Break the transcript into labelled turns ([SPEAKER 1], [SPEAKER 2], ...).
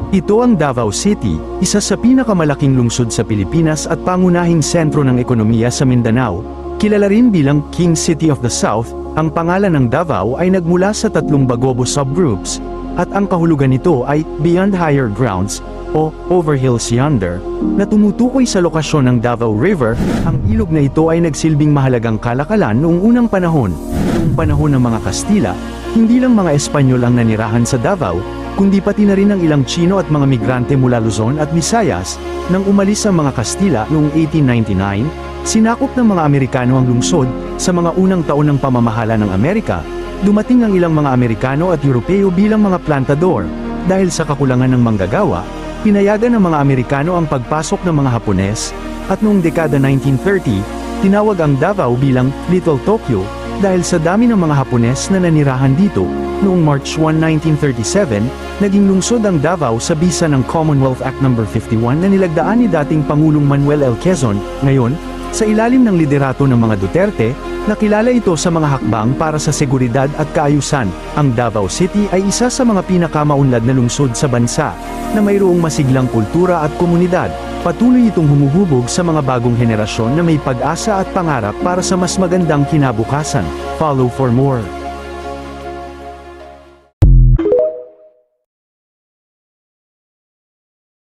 [SPEAKER 1] Ito ang Davao City, isa sa pinakamalaking lungsod sa Pilipinas at pangunahing sentro ng ekonomiya sa Mindanao. Kilala rin bilang King City of the South, ang pangalan ng Davao ay nagmula sa tatlong Bagobo subgroups, at ang kahulugan nito ay Beyond Higher Grounds, o Over Hills Yonder, na tumutukoy sa lokasyon ng Davao River. Ang ilog na ito ay nagsilbing mahalagang kalakalan noong unang panahon. Noong panahon ng mga Kastila, hindi lang mga Espanyol ang nanirahan sa Davao, kundi pati na rin ang ilang Tsino at mga migrante mula Luzon at Visayas. Nang umalis ang mga Kastila noong 1899, sinakop ng mga Amerikano ang lungsod. Sa mga unang taon ng pamamahala ng Amerika, dumating ang ilang mga Amerikano at Europeo bilang mga plantador. Dahil sa kakulangan ng manggagawa, pinayagan ng mga Amerikano ang pagpasok ng mga Hapones, at noong dekada 1930, tinawag ang Davao bilang Little Tokyo, dahil sa dami ng mga Hapones na nanirahan dito. Noong March 1, 1937, naging lungsod ang Davao sa bisa ng Commonwealth Act No. 51 na nilagdaan ni dating Pangulong Manuel L. Quezon. Ngayon, sa ilalim ng liderato ng mga Duterte, nakilala ito sa mga hakbang para sa seguridad at kaayusan. Ang Davao City ay isa sa mga pinakamaunlad na lungsod sa bansa, na mayroong masiglang kultura at komunidad. Patuloy itong humuhubog sa mga bagong henerasyon na may pag-asa at pangarap para sa mas magandang kinabukasan. Follow for more.